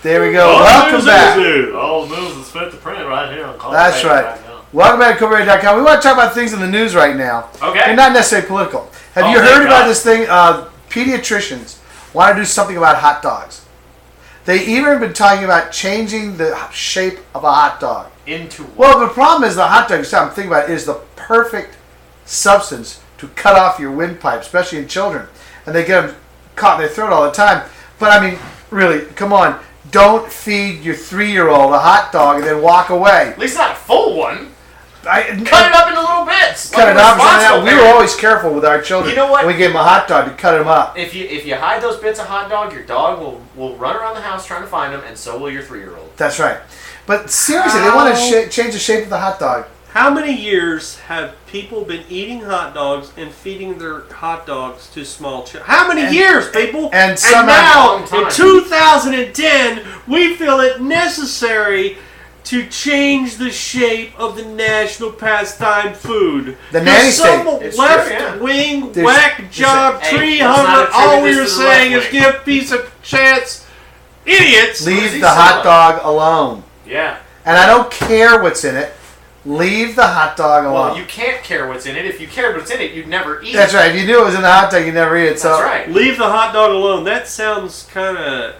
There we go. Welcome back. All news is fit to print right here on Colbertradio. That's right. Welcome back to Colbertradio.com. We want to talk about things in the news right now. Okay. And not necessarily political. Have you heard about this thing? Pediatricians want to do something about hot dogs. They even have been talking about changing the shape of a hot dog. Into what? Well, the problem is the hot dog, I'm thinking about it, is the perfect substance to cut off your windpipe, especially in children. And they get them caught in their throat all the time. But I mean, really, come on. Don't feed your 3-year-old a hot dog and then walk away. At least not a full one. Cut it up into little bits. Cut it up. We were always careful with our children. You know what? When we gave them a hot dog to cut them up. If you hide those bits of hot dog, your dog will run around the house trying to find them, and so will your 3-year-old. That's right. But seriously, they want to change the shape of the hot dog. How many years have people been eating hot dogs and feeding their hot dogs to small children? How many years, people? And now, in 2010, we feel it necessary to change the shape of the national pastime food. The nanny state. Some left-wing, whack job, tree hugger, all we were saying is give peace a chance. Idiots! Leave the hot dog alone. Yeah. And I don't care what's in it. Leave the hot dog alone. Well, you can't care what's in it. If you cared what's in it, you'd never eat it. That's right. If you knew it was in the hot dog, you'd never eat it. That's right. Leave the hot dog alone. That sounds kind of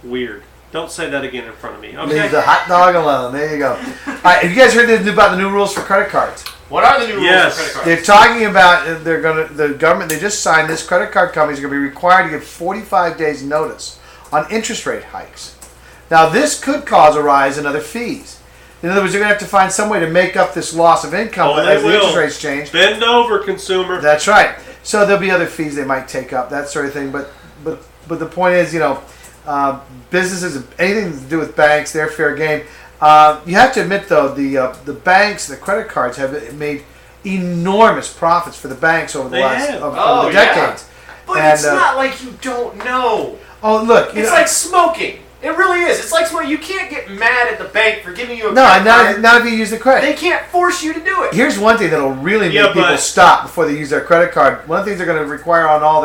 weird. Don't say that again in front of me. Okay? Leave the hot dog alone. There you go. All right, have you guys heard about the new rules for credit cards? What are the new rules for credit cards? They're talking about the government. They just signed this. Credit card companies are going to be required to give 45 days notice on interest rate hikes. Now, this could cause a rise in other fees. In other words, you're going to have to find some way to make up this loss of income as the interest rates change. Bend over, consumer. That's right. So there'll be other fees they might take up, that sort of thing. But the point is, businesses, anything to do with banks, they're fair game. You have to admit, though, the banks, the credit cards have made enormous profits for the banks over the last decades. But it's not like you don't know. Oh, look. It's like smoking. It really is. It's like you can't get mad at the bank for giving you a credit card. Not if you use the credit. They can't force you to do it. Here's one thing that'll really make people stop before they use their credit card. One of the things they're going to require on all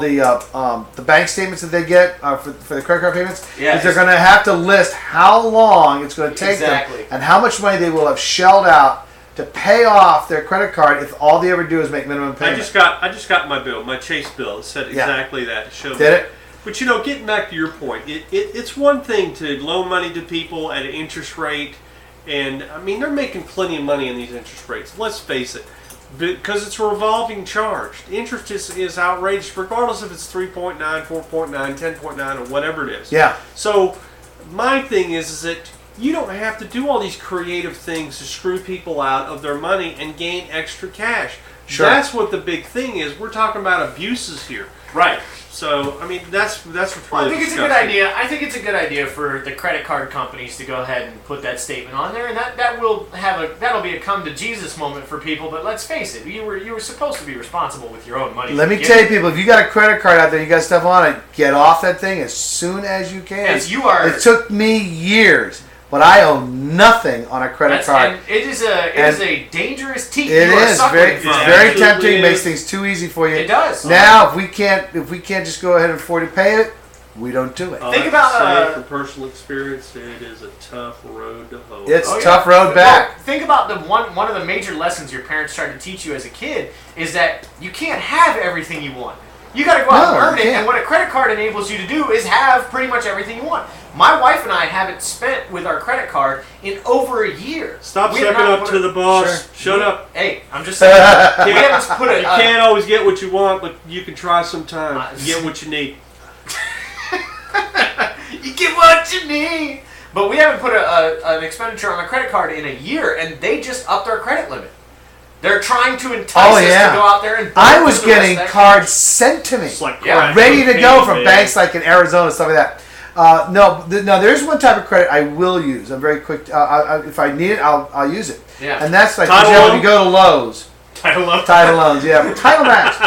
the bank statements that they get for the credit card payments is they're going to have to list how long it's going to take them and how much money they will have shelled out to pay off their credit card if all they ever do is make minimum payments. I just got my bill, my Chase bill. It said exactly that. It showed Did it? But getting back to your point, it's one thing to loan money to people at an interest rate, and I mean they're making plenty of money in these interest rates. Let's face it, because it's a revolving charge. The interest is outrageous, regardless if it's 3.9, 4.9, 10.9, or whatever it is. Yeah. So my thing is that you don't have to do all these creative things to screw people out of their money and gain extra cash. Sure. That's what the big thing is. We're talking about abuses here. Right. So, I mean, that's what's really I think it's a good idea. I think it's a good idea for the credit card companies to go ahead and put that statement on there, and that'll be a come to Jesus moment for people. But let's face it, you were supposed to be responsible with your own money. Let me tell you, people, if you got a credit card out there, you got stuff on it, get off that thing as soon as you can. As you are. It took me years. But I owe nothing on a credit card. And it is a dangerous teeth. It is very tempting. It makes things too easy for you. It does. Now, if we can't just go ahead and afford to pay it, we don't do it. Think about from personal experience, it is a tough road to hoe. It's a tough road back. Well, think about one of the major lessons your parents tried to teach you as a kid is that you can't have everything you want. You got to go out and earn it, and what a credit card enables you to do is have pretty much everything you want. My wife and I haven't spent with our credit card in over a year. Stop sucking up to the boss. Shut up. Hey, I'm just saying. We haven't put you can't always get what you want, but you can try sometime. You get what you need. You get what you need. But we haven't put an expenditure on a credit card in a year, and they just upped our credit limit. They're trying to entice us to go out there and I was getting cards sent to me, ready to go from banks like in Arizona, stuff like that. No, there's one type of credit I will use. I'm very quick. If I need it, I'll use it. Yeah. And that's like, for example, you go to Lowe's. Title loans, yeah. Title match.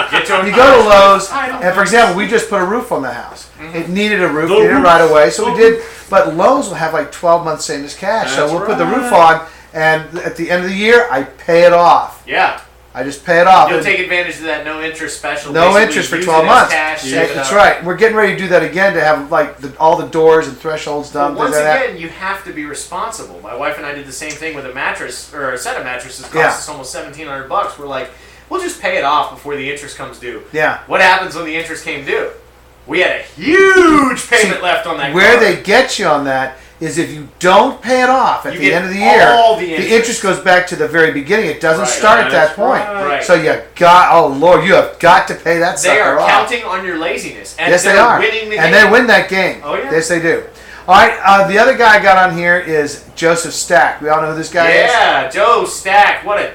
You go to Lowe's, and for example, we just put a roof on the house. Mm-hmm. It needed a roof, needed it right away, so we did. But Lowe's will have like 12 months same as cash, so we'll put the roof on. And at the end of the year, I pay it off. Yeah. I just pay it off. You'll take advantage of that no interest special. No interest for 12 months. Cash, That's right. We're getting ready to do that again to have like all the doors and thresholds done. Once again, you have to be responsible. My wife and I did the same thing with a mattress or a set of mattresses. Cost us almost $1,700. We're like, we'll just pay it off before the interest comes due. Yeah. What happens when the interest came due? We had a huge payment left on that. Where they get you on that is if you don't pay it off at the end of the year, the interest goes back to the very beginning. It doesn't start at that point. Right. So you you have got to pay that sucker off. They are counting on your laziness. And yes, they are. Winning the game. And they win that game. Oh, yeah. Yes, they do. All right, the other guy I got on here is Joseph Stack. We all know who this guy is? Yeah, Joe Stack. What a...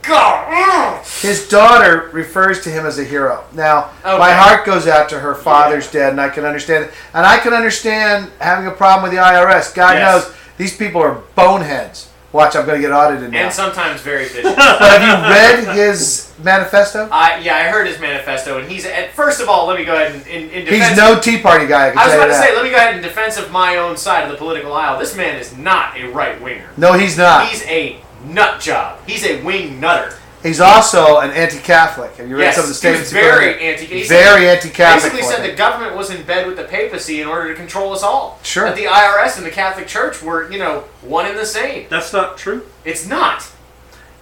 God. His daughter refers to him as a hero. Now, my heart goes out to her father's dead, and I can understand it. And I can understand having a problem with the IRS. God knows these people are boneheads. Watch, I'm going to get audited now. And sometimes very vicious. But have you read his manifesto? I heard his manifesto, and he's... First of all, let me go ahead and... In defense he's no Tea Party guy, I can I was tell about you to that. say, let me go ahead in defense of my own side of the political aisle. This man is not a right-winger. No, he's not. He's a nut job. He's a wing nutter. He's also an anti-Catholic. Have you read some of the statements? He was very anti-Catholic. Very anti-Catholic. Basically said the government was in bed with the papacy in order to control us all. Sure. That the IRS and the Catholic Church were, one and the same. That's not true. It's not.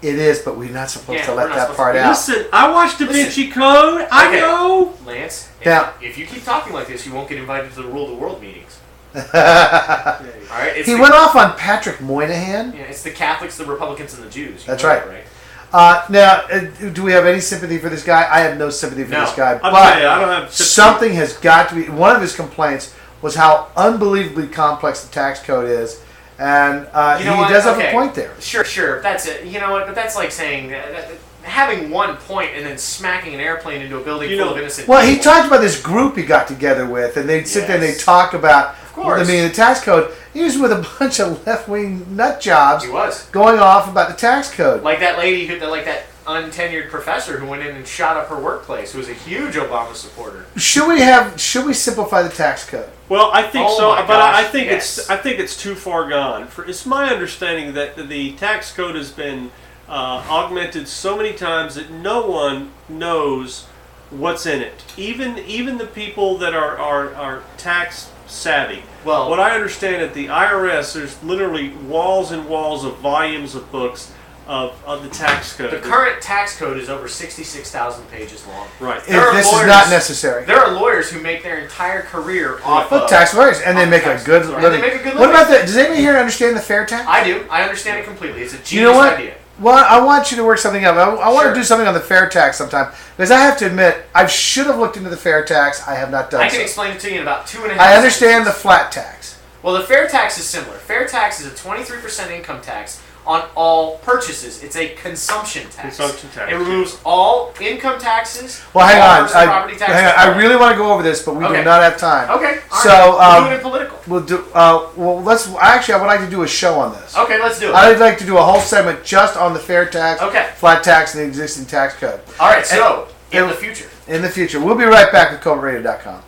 It is, but we're not supposed to let that part out. Listen, I watched Da Vinci Code. I know. Lance, now, if you keep talking like this, you won't get invited to the Rule the World meetings. All right. He went off on Patrick Moynihan. Yeah, it's the Catholics, the Republicans, and the Jews. That's right. Now, do we have any sympathy for this guy? I have no sympathy for this guy. But I don't have sympathy. Something has got to be. One of his complaints was how unbelievably complex the tax code is, and he does have a point there. Sure. That's it. You know what? But that's like saying having one point and then smacking an airplane into a building full of innocent people. Well, he talked about this group he got together with, and they'd sit there and they'd talk about. Of course. The tax code. He was with a bunch of left-wing nut jobs. He was going off about the tax code, like that lady like that untenured professor who went in and shot up her workplace, who was a huge Obama supporter. Should we simplify the tax code? Well, I think so, but gosh, I think it's too far gone. It's my understanding that the tax code has been augmented so many times that no one knows what's in it. Even the people that are tax savvy. Well, what I understand at the IRS, there's literally walls and walls of volumes of books of the tax code. The current tax code is over 66,000 pages long. Right. This is not necessary. There are lawyers who make their entire career off of tax lawyers, and they make a good living. What about that? Does anybody here understand the fair tax? I do. I understand it completely. It's a genius idea. Well, I want you to work something up. I want to do something on the fair tax sometime. Because I have to admit, I should have looked into the fair tax. I have not done so. I can explain it to you in about 2.5 I understand the flat tax. Well, the fair tax is similar. Fair tax is a 23% income tax on all purchases. It's a consumption tax. It removes all income taxes. Well, hang on. Property taxes. Hang on. I really want to go over this, but we do not have time. Okay. So we'll do it in political. We'll do. Well, let's. Actually, I would like to do a show on this. Okay, let's do it. I'd like to do a whole segment just on the fair tax, flat tax, and the existing tax code. All right. So in the future. In the future, we'll be right back with Colbertradio.com.